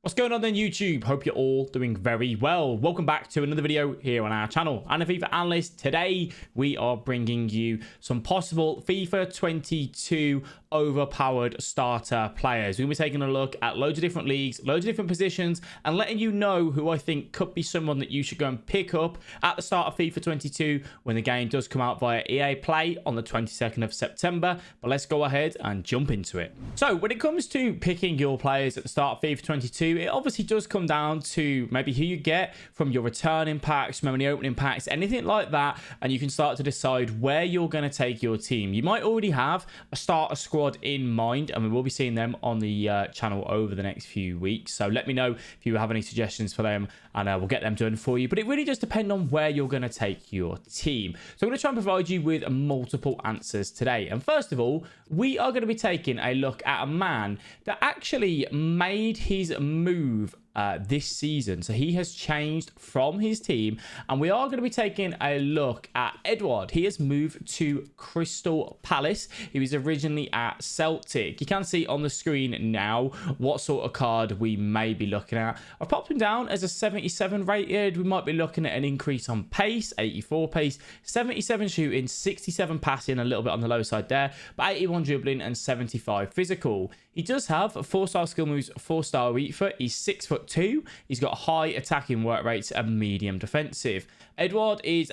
What's going on then, YouTube? Hope you're all doing very well. Welcome back to another video here on our channel. I'm a FIFA Analyst. Today, we are bringing you some possible FIFA 22 overpowered starter players. We'll be taking a look at loads of different leagues, loads of different positions, and letting you know who I think could be someone that you should go and pick up at the start of FIFA 22 when the game does come out via EA Play on the 22nd of September. But let's go ahead and jump into it. So when it comes to picking your players at the start of FIFA 22, it obviously does come down to maybe who you get from your returning packs, from any opening packs, anything like that, and you can start to decide where you're going to take your team. You might already have a starter squad in mind, and we will be seeing them on the channel over the next few weeks. So let me know if you have any suggestions for them, and we'll get them done for you. But it really does depend on where you're going to take your team. So I'm going to try and provide you with multiple answers today. And first of all, we are going to be taking a look at a man that actually made his move this season. So he has changed from his team, and we are going to be taking a look at EDOUARD. He has moved to Crystal Palace. He was originally at Celtic. You can see on the screen now what sort of card we may be looking at. I've popped him down as a 77 rated. We might be looking at an increase on pace, 84 pace, 77 shooting, 67 passing, a little bit on the low side there, but 81 dribbling and 75 physical. He does have 4-star skill moves, 4-star weak foot. He's 6'2". He's got high attacking work rates and medium defensive. EDOUARD is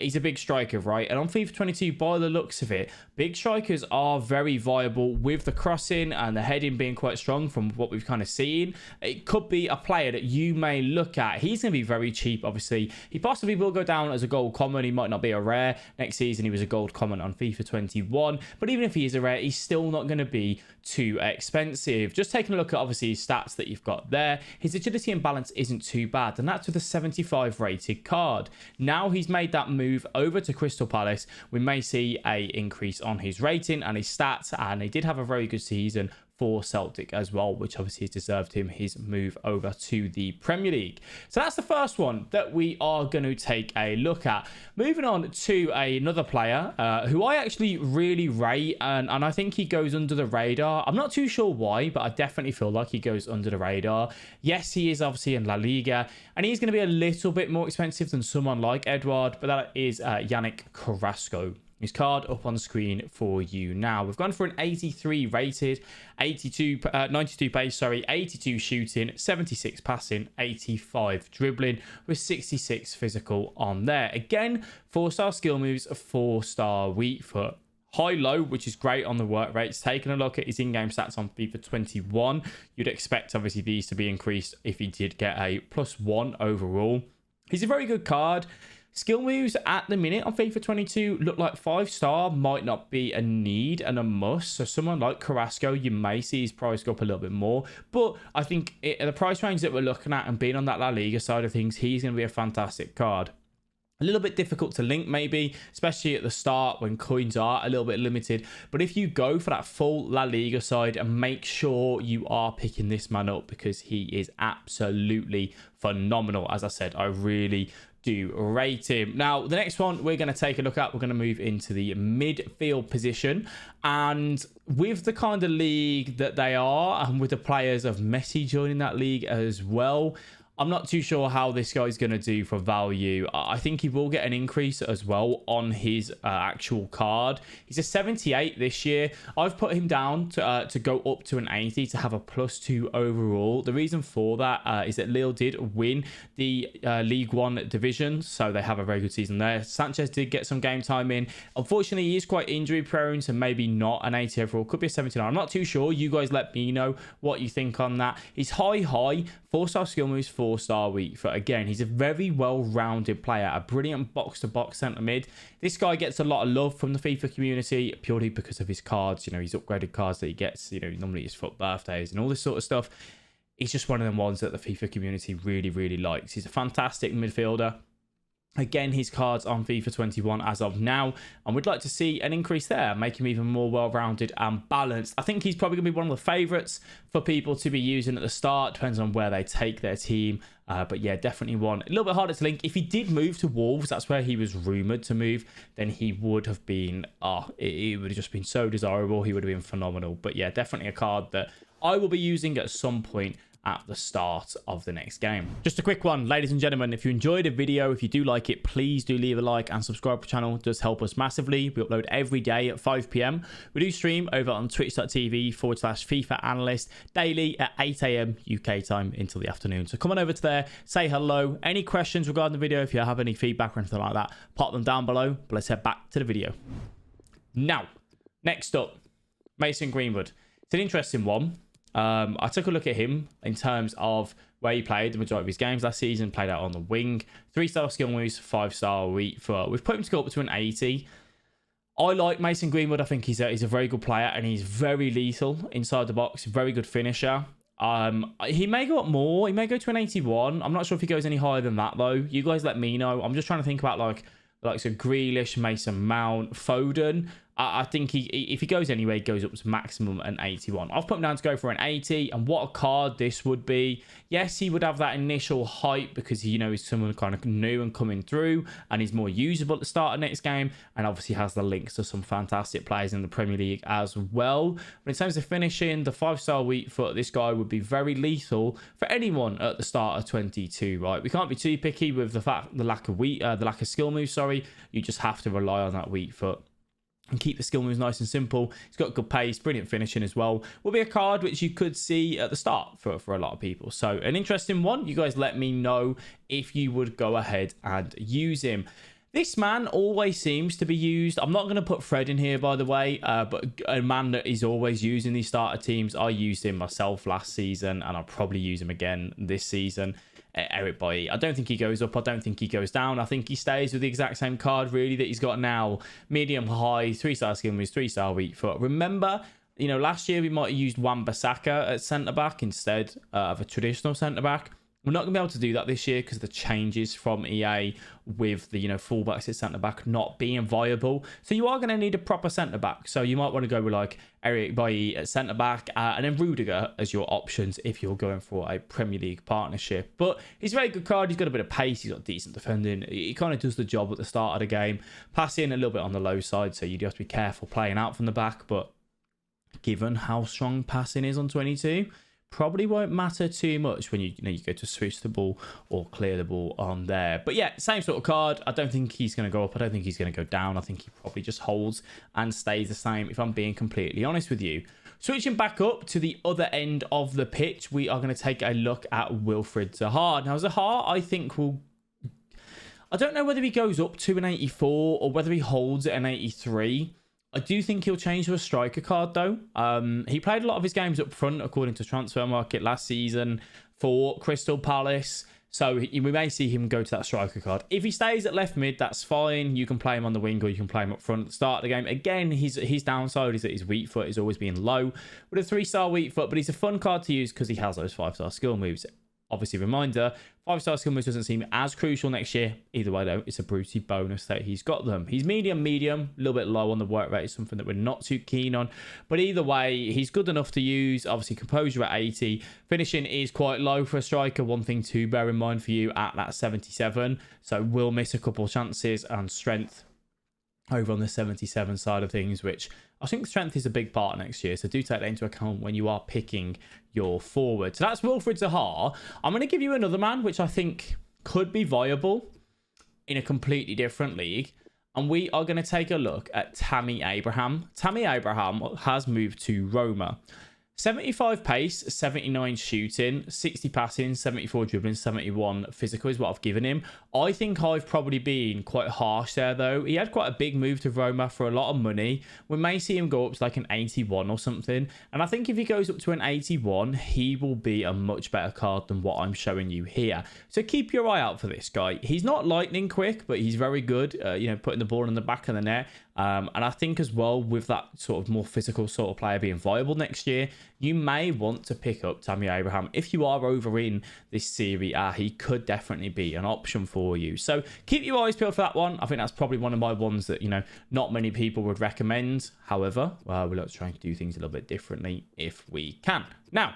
he's a big striker, right? And on FIFA 22, by the looks of it, big strikers are very viable with the crossing and the heading being quite strong from what we've kind of seen. It could be a player that you may look at. He's going to be very cheap, obviously. He possibly will go down as a gold common. He might not be a rare. Next season, he was a gold common on FIFA 21. But even if he is a rare, he's still not going to be too expensive. Just taking a look at, obviously, his stats that you've got there. His agility and balance isn't too bad, and that's with a 75 rated card. Now he's made that move over to Crystal Palace, we may see a increase on his rating and his stats, and he did have a very good season for Celtic as well, which obviously has deserved him his move over to the Premier League. So that's the first one that we are going to take a look at. Moving on to another player who I actually really rate, and I think he goes under the radar. I'm not too sure why, but I definitely feel like he goes under the radar. Yes, he is obviously in La Liga, and he's going to be a little bit more expensive than someone like EDOUARD, but that is Yannick Carrasco. His card up on screen for you now. We've gone for an 83 rated, 92 pace, sorry, 82 shooting, 76 passing, 85 dribbling with 66 physical on there. Again, 4-star skill moves, 4-star weak foot. High-low, which is great on the work rates. Taking a look at his in-game stats on FIFA 21, you'd expect obviously these to be increased if he did get a +1 overall. He's a very good card. Skill moves at the minute on FIFA 22 look like 5-star might not be a need and a must. So someone like Carrasco, you may see his price go up a little bit more. But I think the price range that we're looking at and being on that La Liga side of things, he's going to be a fantastic card. A little bit difficult to link maybe, especially at the start when coins are a little bit limited. But if you go for that full La Liga side, and make sure you are picking this man up because he is absolutely phenomenal. As I said, I really do rate him. Now, the next one we're going to take a look at, we're going to move into the midfield position. And with the kind of league that they are, and with the players of Messi joining that league as well, I'm not too sure how this guy's going to do for value. I think he will get an increase as well on his actual card. He's a 78 this year. I've put him down to go up to an 80 to have a +2 overall. The reason for that is that Lille did win the League One division, so they have a very good season there. Sanchez did get some game time in. Unfortunately, he is quite injury prone, so maybe not an 80 overall. Could be a 79. I'm not too sure. You guys let me know what you think on that. He's high, 4-star skill moves, 4-star weak foot. Again, he's a very well-rounded player, a brilliant box-to-box centre mid. This guy gets a lot of love from the FIFA community purely because of his cards, you know, his upgraded cards that he gets, you know, normally his FUT birthdays and all this sort of stuff. He's just one of them ones that the FIFA community really, really likes. He's a fantastic midfielder. Again, his cards on FIFA 21 as of now, and we'd like to see an increase there, make him even more well-rounded and balanced. I think he's probably going to be one of the favourites for people to be using at the start. Depends on where they take their team. But yeah, definitely one. A little bit harder to link. If he did move to Wolves, that's where he was rumoured to move, then he would have been, it would have just been so desirable. He would have been phenomenal. But yeah, definitely a card that I will be using at some point at the start of the next game. Just a quick one, ladies and gentlemen, if you enjoyed the video, if you do like it, please do leave a like and subscribe to the channel. It does help us massively. We upload every day at 5 p.m. We do stream over on twitch.tv/FIFA Analyst daily at 8 a.m. UK time until the afternoon. So come on over to there, say hello. Any questions regarding the video, if you have any feedback or anything like that, pop them down below. But let's head back to the video. Now, next up, Mason Greenwood. It's an interesting one. I took a look at him in terms of where he played the majority of his games last season. Played out on the wing, 3-star skill moves, 5-star elite foot. We've put him to go up to an 80. I like Mason Greenwood. I think he's a very good player and he's very lethal inside the box. Very good finisher. He may go up more. He may go to an 81. I'm not sure if he goes any higher than that though. You guys let me know. I'm just trying to think about like so Grealish, Mason Mount, Foden. I think if he goes anywhere, he goes up to maximum an 81. I've put him down to go for an 80, and what a card this would be. Yes, he would have that initial hype because he, he's someone kind of new and coming through, and he's more usable at the start of next game, and obviously has the links to some fantastic players in the Premier League as well. But in terms of finishing, the 5-star weak foot, this guy would be very lethal for anyone at the start of 22, right? We can't be too picky with the lack of skill moves. Sorry, you just have to rely on that weak foot and keep the skill moves nice and simple. He's got good pace, brilliant finishing as well. Will be a card which you could see at the start for a lot of people. So an interesting one. You guys let me know if you would go ahead and use him. This man always seems to be used. I'm not going to put Fred in here, by the way, but a man that is always used in these starter teams. I used him myself last season, and I'll probably use him again this season. Eric Bailly. I don't think he goes up. I don't think he goes down. I think he stays with the exact same card, really, that he's got now. Medium, high, 3-star skill moves, 3-star weak foot. Remember, last year we might have used Wan-Bissaka at centre-back instead of a traditional centre-back. We're not going to be able to do that this year because the changes from EA with the, fullbacks at centre-back not being viable. So you are going to need a proper centre-back. So you might want to go with like Eric Bailly at centre-back and then Rudiger as your options if you're going for a Premier League partnership. But he's a very good card. He's got a bit of pace. He's got decent defending. He kind of does the job at the start of the game. Passing a little bit on the low side. So you do have to be careful playing out from the back. But given how strong passing is on 22... probably won't matter too much when you go to switch the ball or clear the ball on there. But yeah, same sort of card. I don't think he's going to go up. I don't think he's going to go down. I think he probably just holds and stays the same, if I'm being completely honest with you. Switching back up to the other end of the pitch, we are going to take a look at Wilfried Zaha. Now, Zaha, I think I don't know whether he goes up to an 84 or whether he holds at an 83. I do think he'll change to a striker card, though. He played a lot of his games up front, according to Transfer Market last season for Crystal Palace. So we may see him go to that striker card. If he stays at left mid, that's fine. You can play him on the wing or you can play him up front at the start of the game. Again, his downside is that his weak foot is always being low with a 3-star weak foot, but he's a fun card to use because he has those 5-star skill moves. Obviously, reminder, 5-star skill moves doesn't seem as crucial next year. Either way, though, it's a Brucey bonus that he's got them. He's medium, a little bit low on the work rate. It's something that we're not too keen on. But either way, he's good enough to use. Obviously, composure at 80. Finishing is quite low for a striker. One thing to bear in mind for you at that 77. So will miss a couple chances, and strength over on the 77 side of things, which I think strength is a big part next year. So do take that into account when you are picking your forward. So that's Wilfried Zaha. I'm going to give you another man, which I think could be viable in a completely different league. And we are going to take a look at Tammy Abraham. Tammy Abraham has moved to Roma. 75 pace, 79 shooting, 60 passing, 74 dribbling, 71 physical is what I've given him. I think I've probably been quite harsh there, though. He had quite a big move to Roma for a lot of money. We may see him go up to like an 81 or something. And I think if he goes up to an 81, he will be a much better card than what I'm showing you here. So keep your eye out for this guy. He's not lightning quick, but he's very good, putting the ball in the back of the net. And I think as well, with that sort of more physical sort of player being viable next year, you may want to pick up Tammy Abraham. If you are over in this Serie A, he could definitely be an option for you. So keep your eyes peeled for that one. I think that's probably one of my ones that, not many people would recommend. However, we'll look to try and do things a little bit differently if we can. Now,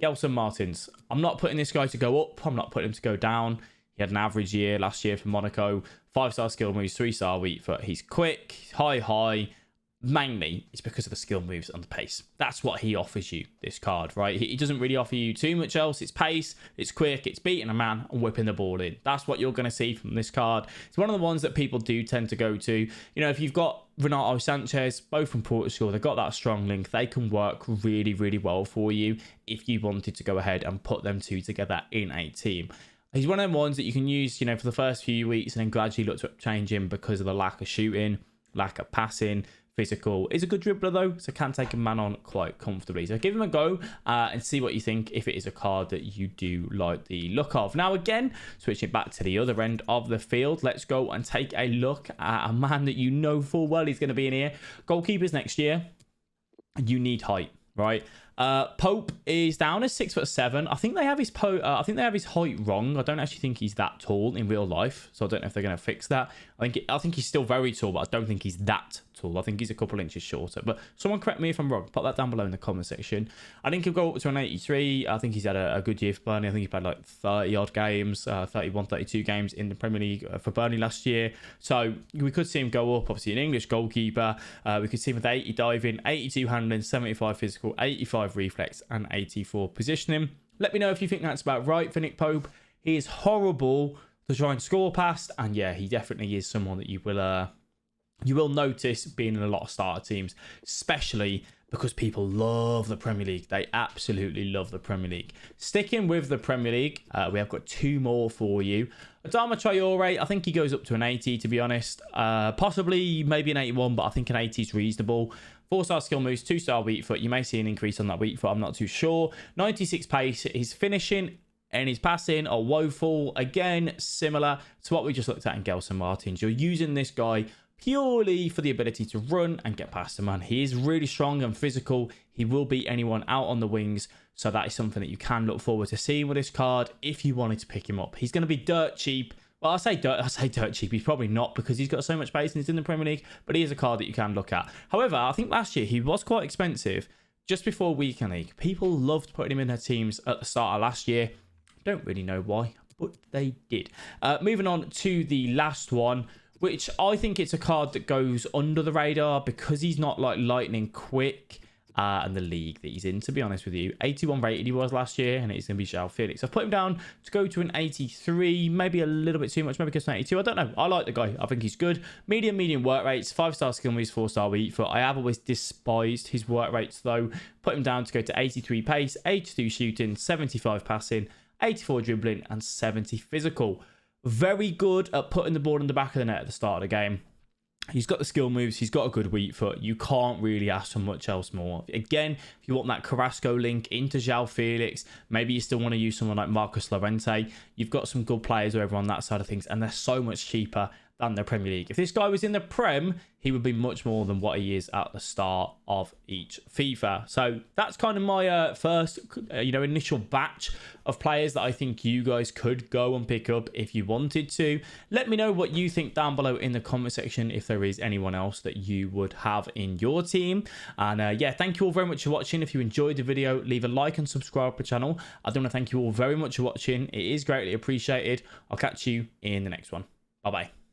Gelson Martins. I'm not putting this guy to go up. I'm not putting him to go down. He had an average year last year for Monaco. 5-star skill moves, 3-star weak foot. He's quick, high. mainly it's because of the skill moves and the pace. That's what he offers you, this card, right? He doesn't really offer you too much else. It's pace, it's quick, it's beating a man and whipping the ball in. That's what you're going to see from this card. It's one of the ones that people do tend to go to. You know, if you've got Renato Sanchez, both from Portugal, they've got that strong link. They can work really, really well for you if you wanted to go ahead and put them two together in a team. He's one of them ones that you can use, you know, for the first few weeks and then gradually look to change him because of the lack of shooting, lack of passing. Physical. Is a good dribbler though, so can take a man on quite comfortably. So give him a go and see what you think if it is a card that you do like the look of. Now again, switching back to the other end of the field, let's go and take a look at a man that you know full well he's going to be in here. Goalkeepers next year, you need height, right? Pope is down as 6'7". I think they have his height wrong. I don't actually think he's that tall in real life, so I don't know if they're going to fix that. I think he's still very tall, but I don't think he's that tall. I think he's a couple inches shorter. But someone correct me if I'm wrong. Put that down below in the comment section. I think he'll go up to an 83. I think he's had a good year for Burnley. I think he played like 30 odd games, 31, 32 games in the Premier League for Burnley last year. So we could see him go up. Obviously, an English goalkeeper. We could see him with 80 diving, 82 handling, 75 physical, 85 reflex, and 84 positioning. Let me know if you think that's about right for Nick Pope. He is horrible to try and score past, and yeah, he definitely is someone that you will notice being in a lot of starter teams, especially because people love the Premier League. They absolutely love the Premier League. Sticking with the Premier League, we have got two more for you. ADAMA TRAORE, I think he goes up to an 80, to be honest. Possibly maybe an 81, but I think an 80 is reasonable. 4-star skill moves, 2-star weak foot. You may see an increase on that weak foot. I'm not too sure. 96 pace. His finishing and his passing are woeful. Again, similar to what we just looked at in GELSON Martins. You're using this guy purely for the ability to run and get past the man. He is really strong and physical. He will beat anyone out on the wings. So that is something that you can look forward to seeing with this card if you wanted to pick him up. He's going to be dirt cheap. Well, I say dirt cheap. He's probably not because he's got so much pace and he's in the Premier League, but he is a card that you can look at. However, I think last year he was quite expensive just before Weekend League. People loved putting him in their teams at the start of last year. Don't really know why, but they did. Moving on to the last one, which I think it's a card that goes under the radar because he's not like lightning quick. And the league that he's in, to be honest with you. 81 rated he was last year, and it's going to be João Felix. I've put him down to go to an 83, maybe a little bit too much, maybe because an 82. I don't know. I like the guy. I think he's good. Medium work rates, 5-star skill moves, 4-star weak foot. I have always despised his work rates, though. Put him down to go to 83 pace, 82 shooting, 75 passing, 84 dribbling, and 70 physical. Very good at putting the ball in the back of the net at the start of the game. He's got the skill moves. He's got a good weak foot. You can't really ask for much else more. Again, if you want that CARRASCO link into João Felix, maybe you still want to use someone like Marcus Llorente. You've got some good players over on that side of things, and they're so much cheaper than the Premier League. If this guy was in the Prem, he would be much more than what he is at the start of each FIFA. So that's kind of my first, initial batch of players that I think you guys could go and pick up if you wanted to. Let me know what you think down below in the comment section if there is anyone else that you would have in your team. And yeah, thank you all very much for watching. If you enjoyed the video, leave a like and subscribe to the channel. I do want to thank you all very much for watching. It is greatly appreciated. I'll catch you in the next one. Bye-bye.